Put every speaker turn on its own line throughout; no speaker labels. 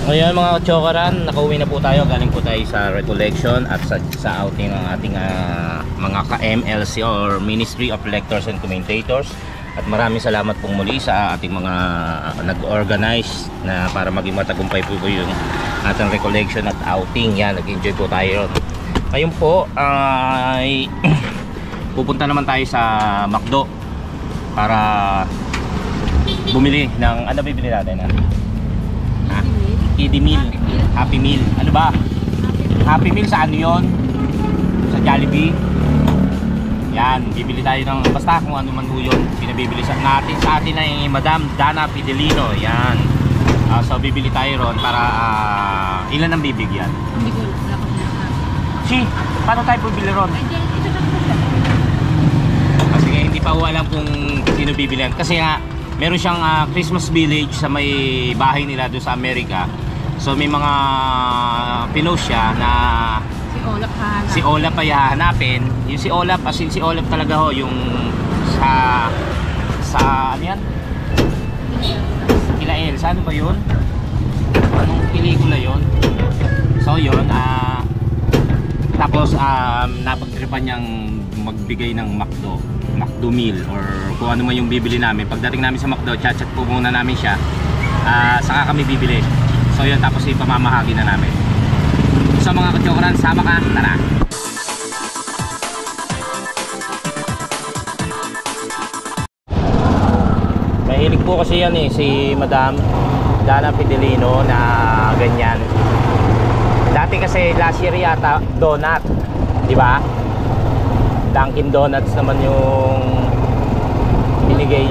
Ngayon mga chokaran, nakauwi na po tayo. Galing po tayo sa recollection at sa outing ng ating mga ka-MLC or Ministry of Lectors and Commentators. At maraming salamat pong muli sa ating mga nag-organize na para maging matagumpay po yung ating recollection at outing. Yan, nag-enjoy po tayo. Ngayon po ay pupunta naman tayo sa McDo para bumili ng ano bibili natin Kiddie Meal, Happy Meal. Ano ba? Happy Meal sa ano yun? Sa Jollibee. Yan, bibili tayo ng basta kung ano man po yun. Pinabibili sa atin ay Madam Dana Fidelino. Yan. So bibili tayo ron para ilan ang bibigyan?
Hindi ko wala pa
Si, paano tayo bibili ron? Kasi nga hindi pa alam kung sino bibilihan. Kasi nga meron siyang Christmas village sa may bahay nila doon sa Amerika. So may mga pinost siya na si Olaf ay hahanapin. Yung si Olaf, as in si Olaf talaga ho, yung sa ano yan? Kilael, saan ba yun? Anong pelikula yun? So yun, tapos napagtripan niyang magbigay ng McDo meal or kung ano man yung bibili namin. Pagdating namin sa McDo, chat po muna namin siya, saka kami bibili. So yun, tapos ipamamahagi na namin. So mga kachokaran, sama ka, tara! Mahilig po kasi yan si Madam Dana Fidelino na ganyan. Dati kasi last year yata donut, di ba? Dunkin Donuts naman yung binigay.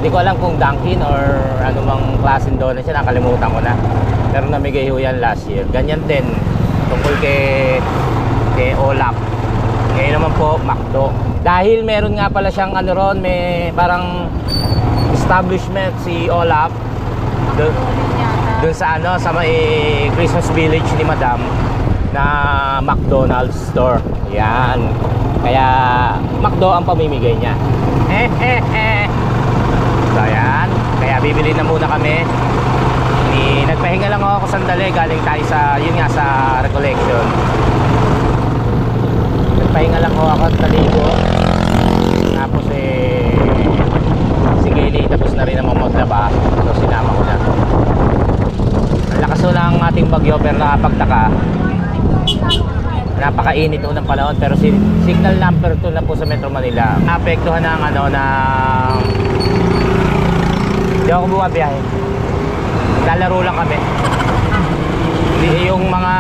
Hindi ko alam kung Dunkin or anumang klaseng donuts siya, nakalimutan ko na. Pero namigay ho yan last year. Ganyan din tungkol kay Olaf. Ngayon naman po McDo. Dahil meron nga pala siyang ano ron, may parang establishment si Olaf doon sa ano, sa may Christmas village ni Madam na McDonald's store. Yan. Kaya McDo ang pamimigay niya. So yan. Kaya bibili na muna kami. Nagpahinga lang ako sandali. Galing tayo sa, yun nga, sa recollection. Nagpahinga lang ako at taligo. Tapos si Gayle tapos na rin naman maglaba. So sinama ko na. Ang lakas na ang ating bagyo pero nakapagtaka. Napakainit ho ng panahon pero signal number 2 na po sa Metro Manila. Naapektuhan ng ano na hindi ako bumabiyahe. Lalaro lang kami. Yung mga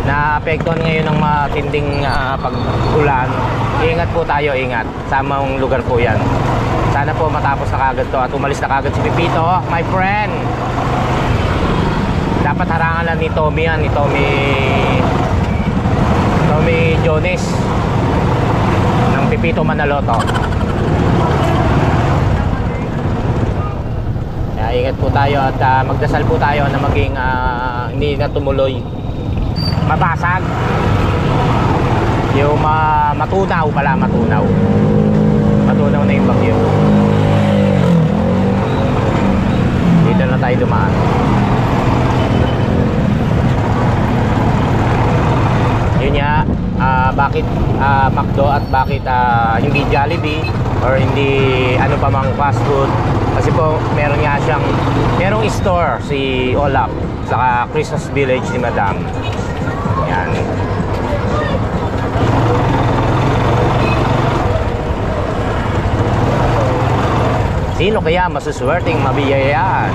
naapektuhan ngayon ng matinding pag-ulan, ingat po tayo, ingat. Sa mga lugar po yan. Sana po matapos na kagad to at umalis na kagad si Pipito, my friend. Dapat harangan lang ni Tommy yan, ni Tommy Jones ng Pipito Manaloto. Kaya ingat po tayo at magdasal po tayo na maging hindi na tumuloy, mabasag yung matunaw na yung bagyo. Dito na tayo dumaan. Yun nga, bakit McDo at bakit hindi Jollibee or hindi ano pa mang fast food, kasi po merong store si Olaf sa Christmas village ni Madam. Yan. Sino kaya masuswerteng mabiyayaan?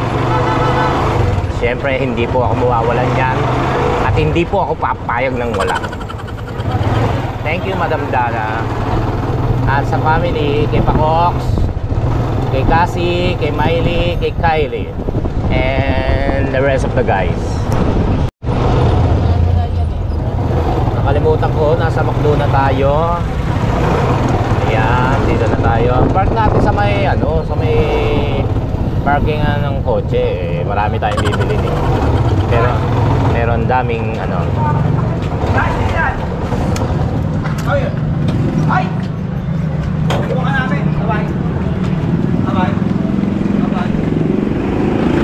Siyempre hindi po ako mawawalan yan at hindi po ako papayag ng wala. Thank you Madam Dana. At sa family, kay Pacox, kay Cassie, kay Miley, kay Kylie, and the rest of the guys. Nakalimutan ko, nasa McDo na tayo. Ayan, dito na tayo. Park natin sa may sa may parking ng kotse. Marami tayong bibili din. Pero meron daming Ay! Iwan ka namin. Bye-bye. Bye-bye. Bye-bye.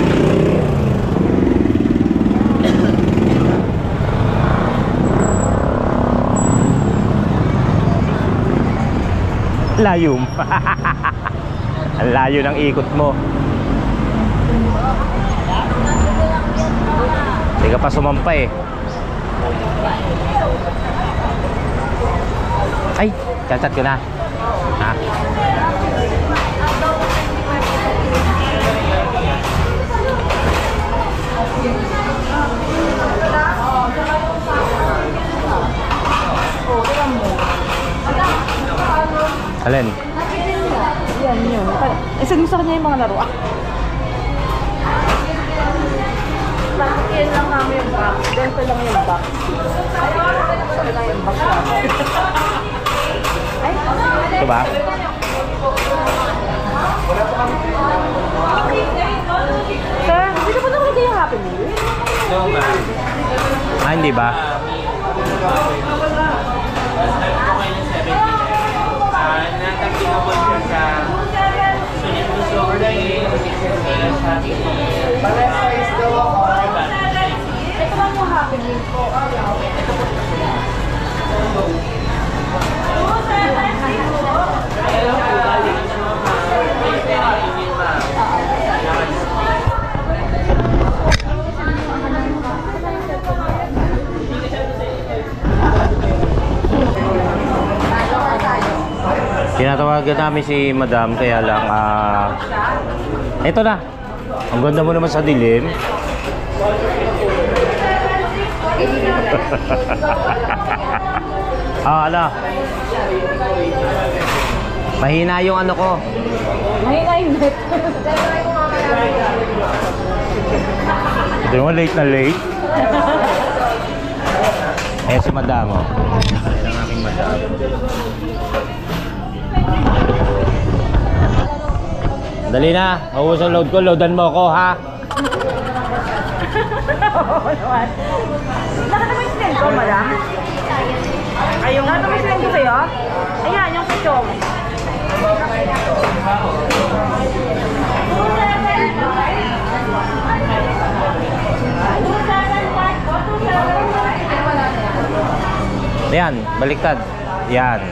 Layo mo. Ang layo ng ikot mo. Hindi ka pa sumampa eh. Ay, chat ko na. Ha? Alin?
Yan yun. Send mo sa kanya yung mga laruan. Yan lang namin yung box. Ganito lang yung box. Ito lang yung box namin. Ay,
Ito ba?
sir, hindi pa naman kayo Happy Meal?
Ah, hindi ba?
Ito lang yung Happy Meal po.
Tinatawagan namin si Madam, kaya lang eto na. Ang ganda mo naman sa dilim. Ala. Mahina yung ano ko.
Mahina yung net.
Ito yung late na late. Ayan si Madam, oh. Ayan ang aking Madam. Dali na, maubos ang load ko, loadan mo ako ha.
Nakita mo yung send ko, madam? Ayun, nakita mo yung send ko sa'yo? Ayan, yung kutsong.
Ayan, baliktad. Yan.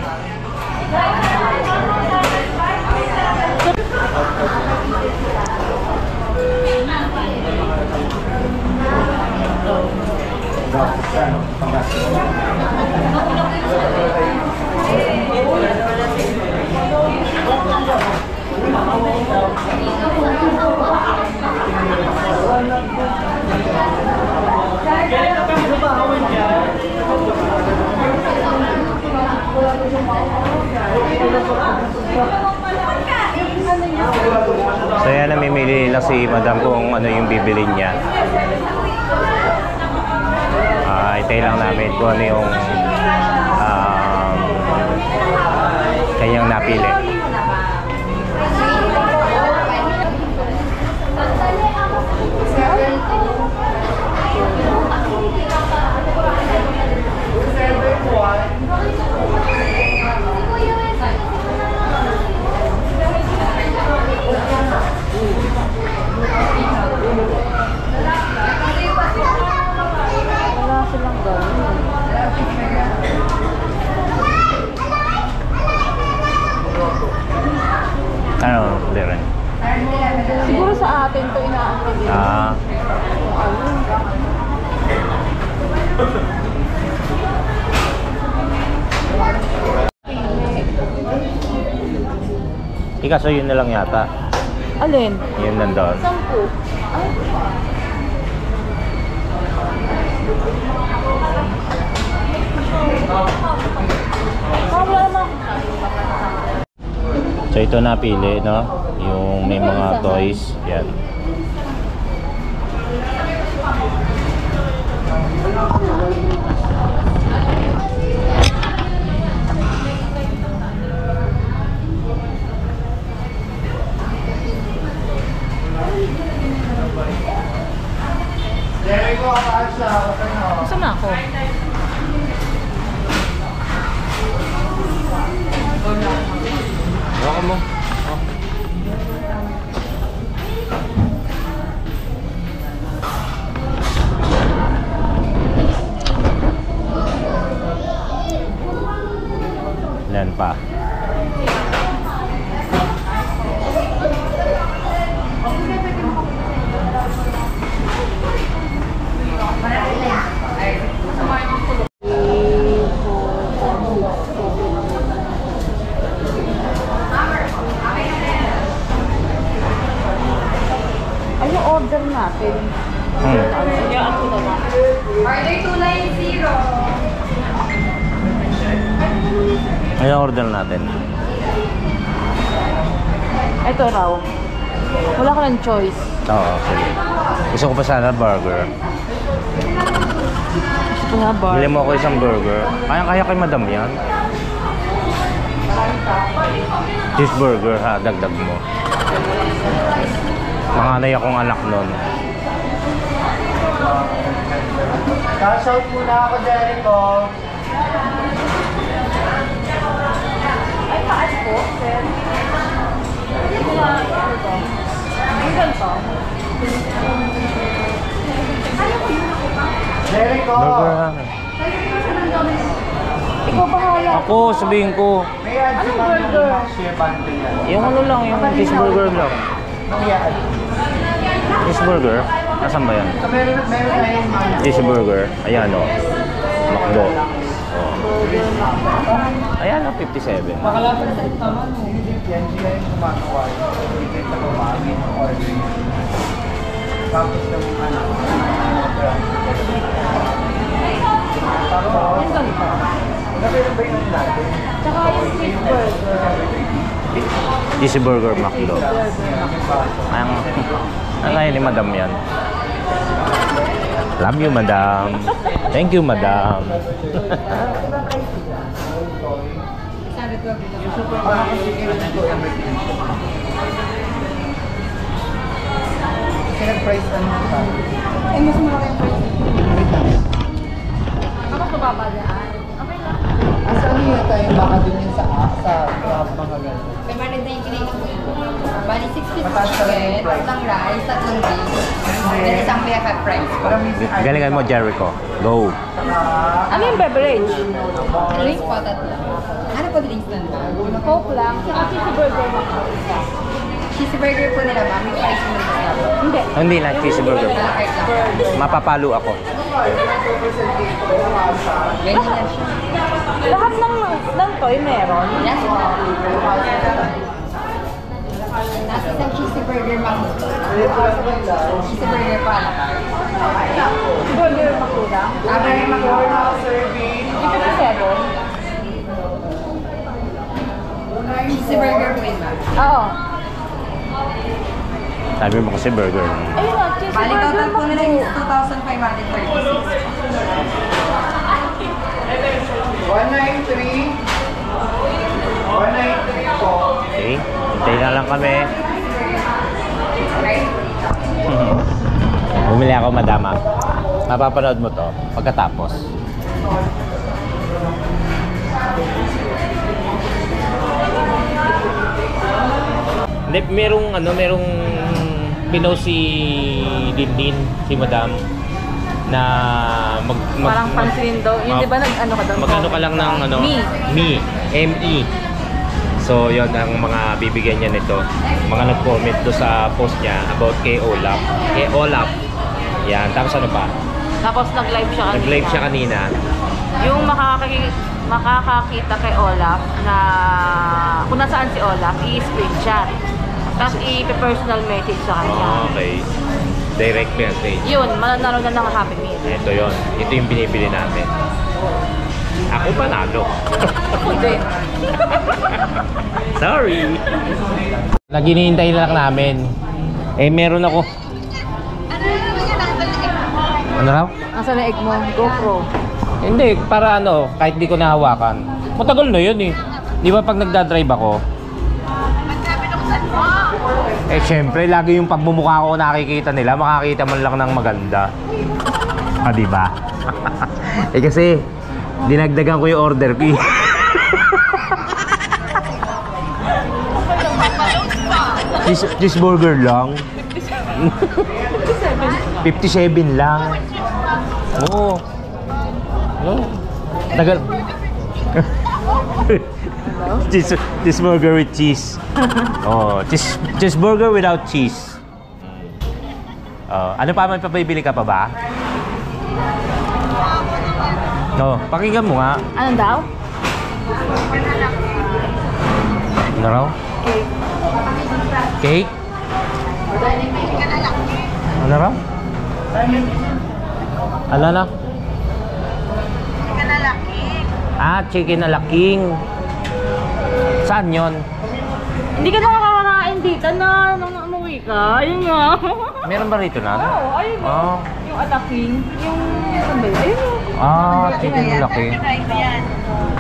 So yan, namimili lang si Madam kung ano yung bibilin niya. Itay lang namin kung ano yung kanyang napili.
Wala silang gano'n.
Ano, Darren?
Siguro sa atin to inaano din.
Ikaso yun na lang yata.
Alin?
Yun nandun.
10. Ay. Wala naman.
So ito napili, no? Yung may mga toys. Yan.
Gusto na ako.
Baka mo. Yan pa.
Ay, yung order natin. Yung ako na ba?
Order 290.
Ano order natin?
Ito raw. Wala ka ng choice.
Oo, sige. Gusto ko pa sana burger.
Gusto ko nga bar.
Bili mo ako isang burger. Kaya kay madam yan. Cheeseburger ha, dagdag mo. Manganay akong anak nun.
Cash out muna ako, Jericho.
Ay, paas po, sir. Ito nga, ano to? Ang ganito.
Jericho!
Burger ha.
Ikaw bahala.
Ako, sabihin ko.
May add
Anong
ka
burger?
ng share bundle yan.
Yung ano lang, yung cheeseburger lang.
May add.
Cheeseburger? Nasaan ba yan?
Meron na yung mga.
Cheeseburger. Ayan o. Macdo. Oh. Ayan o, 57.
Makalapit sa taman mo. Yan sila yung kumakawa. Hindi ka kumamit ng order. Tapos yung ano.
Ang ganito.
Nabili ba yun natin?
Tsaka yung cheeseburger.
Cheeseburger Macdo. Ang kaya ni madam yan. Love you, madam. Thank you, madam.
Kaya price ano pa?
Ay, mas malaki yung price. Kapag mababa dyan. Okay lang.
Asan niya tayo baka dun yun sa mga ganun?
May marinate na yung kinainan ko yun. Bali, 6 pieces
Mataas ka lang yung
chicken,
price.
3 rice, 3 beef, then isang Beyaka fries.
Para minsan
Galingan mo, Jericho. Go.
Ano yung beverage?
Drinks po, 3. Ano po drinks nun ba?
Coke lang. Tsaka cheeseburger lang.
Cheeseburger po nila, ma'am. Yung fries mo nila.
Hindi.
Hindi na, cheeseburger.
Malakart lang.
Mapapalo ako.
Ganyan lang siya.
Lahat ng toy meron.
Yes po. Tapos isang cheeseburger, ma'am. Cheeseburger po, alakart.
Burger makulang.
Burger makulang.
Yung 57.
Cheeseburger po yun, ma'am.
Oo.
Sabi mo kasi burger.
Ayun nga,
Bali,
cheeseburger
total po nila
makulang.
is 2,536.
193. 193 po.
Okay? Hintay na lang kami. Bumili ako, madama. Mapapanood mo to pagkatapos. Hindi, merong pinost si Dindin, si madam, na
Parang pansinin daw. Yun, di ba nag-ano ka daw?
Magkano ka lang ng ano?
Me.
M-E. So, yon ang mga bibigyan niya nito. Mga nag-comment do sa post niya about kay Olaf. Kay Olaf. Yan. Tapos ano pa?
Tapos nag-live siya kanina.
Nag-live siya kanina.
Yung makakakita kay Olaf na kung nasaan si Olaf, i-screenshot. Tapos i-personal message sa kanya.
Okay. Direct message.
Yun, mananaro na ng Happy Meal.
Ito yon. Ito yung binibili namin. Ako panalo.
Hindi.
Sorry. Naginihintay na lang namin. Eh, meron ako. Ano raw?
Nasaan na egg mo? GoPro.
Hindi, para ano, kahit di ko nahawakan. Matagal na yun eh. Di ba pag nagdadrive ako? Eh, syempre, lagi yung pagmumukha ko nakikita nila, makakita man lang ng maganda. Ah, di ba? Eh, kasi, dinagdagan ko yung order ko eh. Cheeseburger lang. 57 lang. Oo. Tagal. Cheeseburger with cheese. Oh, cheeseburger without cheese. Ano pa man papabili ka pa ba? No, pakinggan mo nga.
Ano daw?
Ano raw?
Cake.
Cake? Ano raw? Ano na?
Chicken na laki.
Ah, chicken na laking. Saan yon?
Hindi ka nakakakain dito na nung umuwi ka. Ayun nga.
Meron ba rito na?
Oo, ayun nga.
Oh.
Yung ataking. Yung ano ba yun? Ayun nga.
Ah, chicken na laki.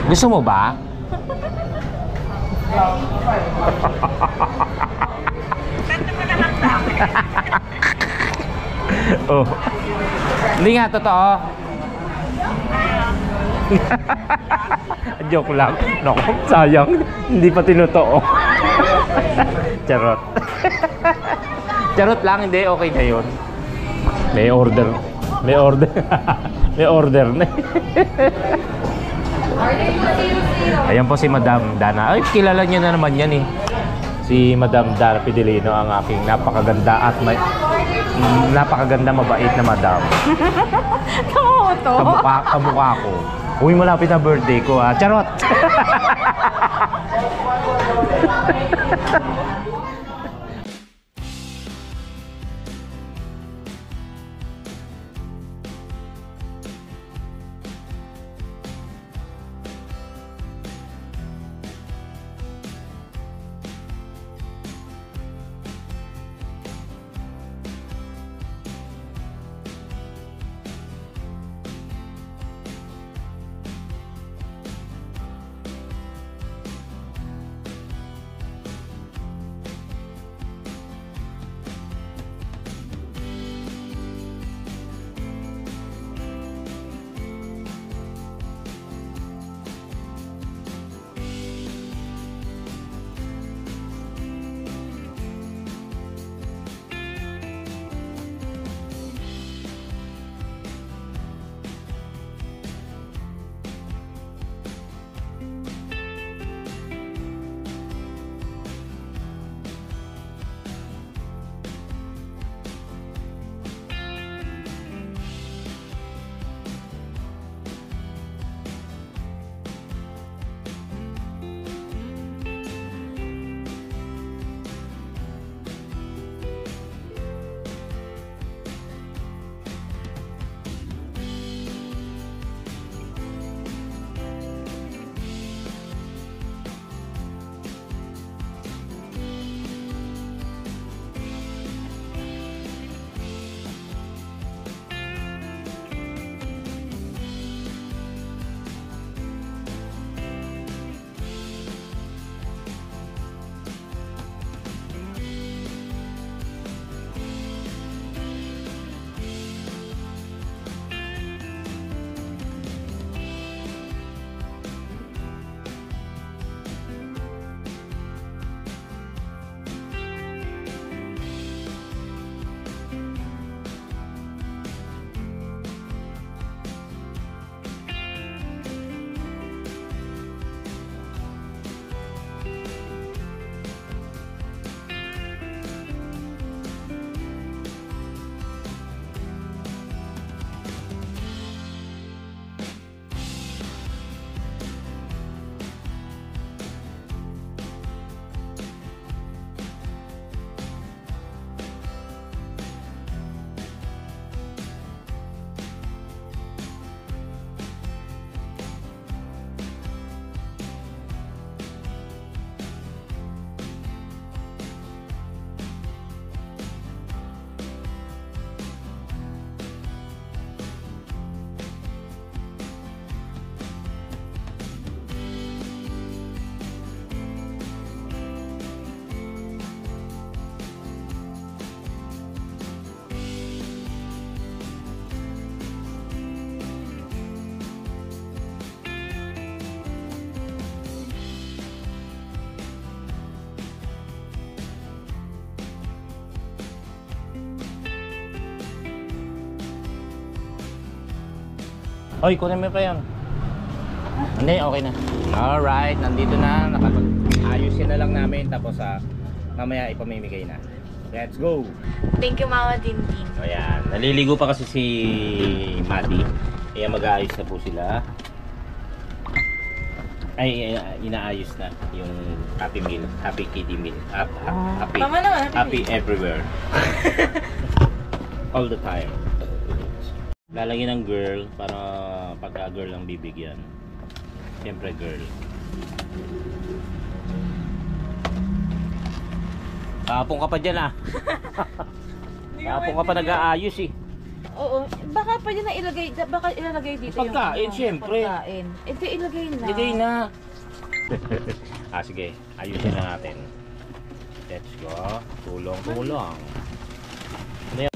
Gusto mo ba? Oh. Hindi nga, totoo. Joke lang. Naku, sayang. Hindi pa tinotoo. Charot. Charot lang, hindi. Okay na yun. May order. May order. May order na. Ayan po si Madam Dana. Ay, kilala niyo na naman yan eh. Si Madam Dana Fidelino, ang aking napakaganda at napakaganda, mabait na madam.
Kamoto.
Kamukha ko. Uy, malapit na birthday ko ah. Charot! Oy, kunin mo pa yan. Hindi, okay na. Alright, nandito na. Ayusin na lang namin. Tapos mamaya ipamimigay na. Let's go!
Thank you, Mama Dindin.
Ayan, naliligo pa kasi si Maddie. Kaya mag-aayos na po sila. Ay, inaayos na yung Happy Meal, Happy Kiddie Meal. Happy,
Tama naman,
happy everywhere. All the time. Lalagyan ng girl para pagka girl ang bibigyan. Siyempre girl. Kapong ka pa dyan ah. Kapong ka pa nag-aayos eh.
Oo, baka pwede na ilagay, baka ilalagay dito
Pagkain,
yung
syempre.
pagkain. Hindi, ilagay na.
Hindi na. Sige, ayusin na natin. Let's go. Tulong. Ano yan?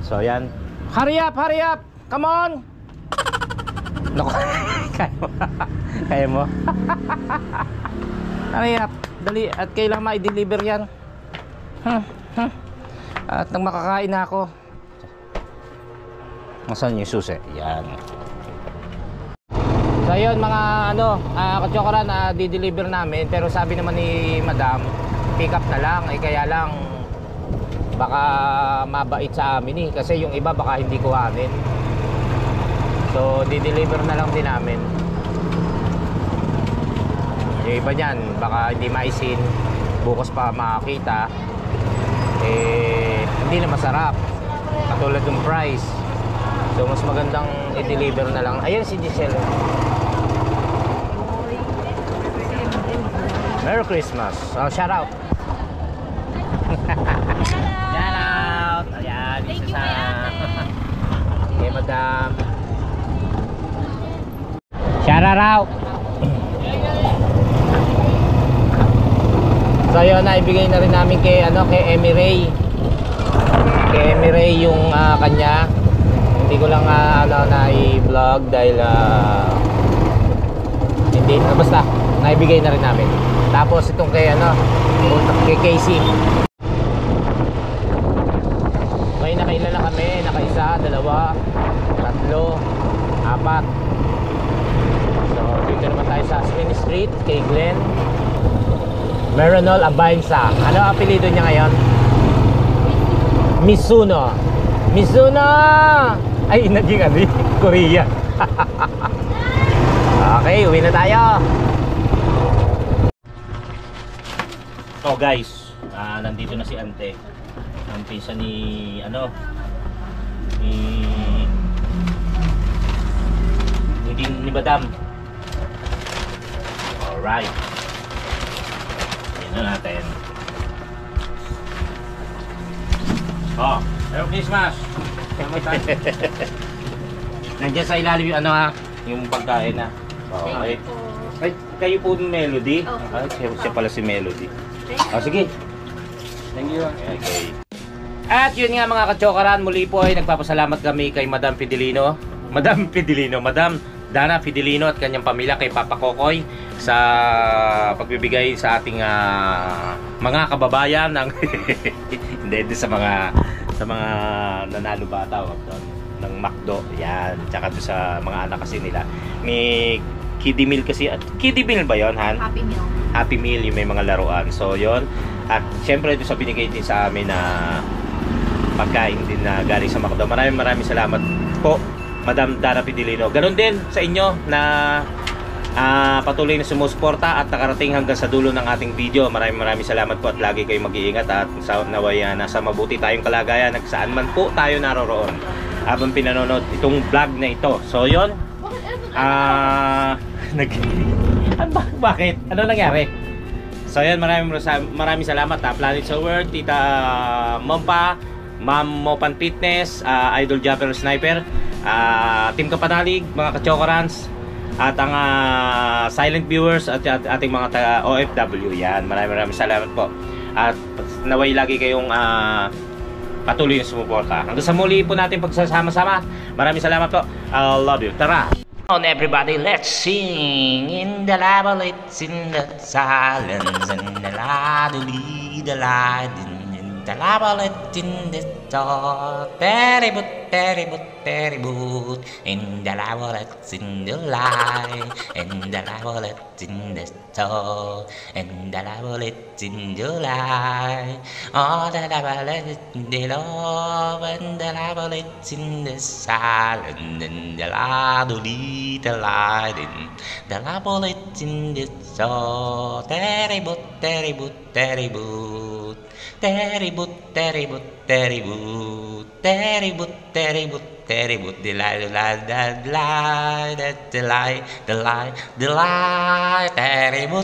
So yan. Hurry up! Come on! Naku, kaya mo? Hurry up! Dali, at kailangan ma-deliver yan. At nang makakain na ako. Nasaan yung susi? Yan. So yun mga katsokoran na di-deliver namin. Pero sabi naman ni Madam, pick up na lang. Kaya lang baka mabait sa amin kasi yung iba baka hindi kuhanin. So di-deliver na lang din namin. Yung iba niyan baka hindi maisin, bukas pa makakita, hindi na masarap katulad ng price. So mas magandang i-deliver na lang. Ayun si Giselle. Merry Christmas. Shout out. Shout out. Ayan,
Thank you,
isa
kay ate.
Okay, Madam. Shout out. So yun, naibigay na rin namin kay Emmy Ray. Kay Emmy Ray yung kanya. Hindi ko lang na i-vlog dahil hindi, basta naibigay na rin namin. Tapos itong kay kay Casey. May nakailala kami, nakaisa, dalawa, tatlo, apat. So dito naman tayo sa Spring Street kay Glenn Meronol Abainsa. Ano ang apelido niya ngayon? Mizuno. Ay, naging Korea. Okay, uwi na tayo. So guys, nandito na si Ante. Ang pinsan ni ni Madam. Alright. Yan na natin. Merry Christmas. Nandiyan sa ilalim yung yung pagkain na. Okay. Ay, kayo po ng Melody? Ay, siya pala si Melody. Sige.
Thank you.
Okay. At yun nga mga katsokaran, muli po ay nagpapasalamat kami kay Madam Dana Fidelino at kanyang pamilya, kay Papa Kokoy sa pagbibigay sa ating mga kababayan ng hindi sa mga nanalo ba tawag doon ng McDo. Yan, tsaka doon sa mga anak kasi nila. May kiddie meal kasi. Kiddie meal ba 'yon, Han?
Happy Meal.
Happy Meal, yung may mga laruan. So 'yon. At syempre doon sa binigay din sa amin na pagkain din na galing sa McDo. Maraming salamat po, Madam Dana Fidelino. Ganon din sa inyo na patuloy na sumusuporta at nakarating hanggang sa dulo ng ating video. Maraming salamat po at lagi kayong mag-iingat at naway nasa mabuti tayong kalagayan saan man po tayo naroroon habang pinanonood itong vlog na ito. So yun, bakit? Ano nangyari? So yun, maraming salamat Planet Sower, Tita Mompa, Ma'am Mopan Fitness, Idol Jabber Sniper, Team Kapanalig, mga Kachokorans, at ang silent viewers at ating mga OFW. Yan, maraming salamat po. At naway lagi kayong patuloy na sumuporta. Hanggang sa muli po natin pagsasama-sama. Maraming salamat po. I love you. Tara! On everybody, let's sing in the labyrinth, in the silence, and the light, the light, in the labyrinth, in the dark. Very good, very good, very good. In the labyrinth, in the light, in the labyrinth, in the dark, in the labyrinth, in the light. Oh, the labyrinth, the love, and the labyrinth, in the silence, and the light, the light, in the labyrinth, in the dark. Very good, very good, very good. Terrible, terrible, terrible, terrible, terrible, terrible, the light, the light, the light, the light, the light, the light, terrible.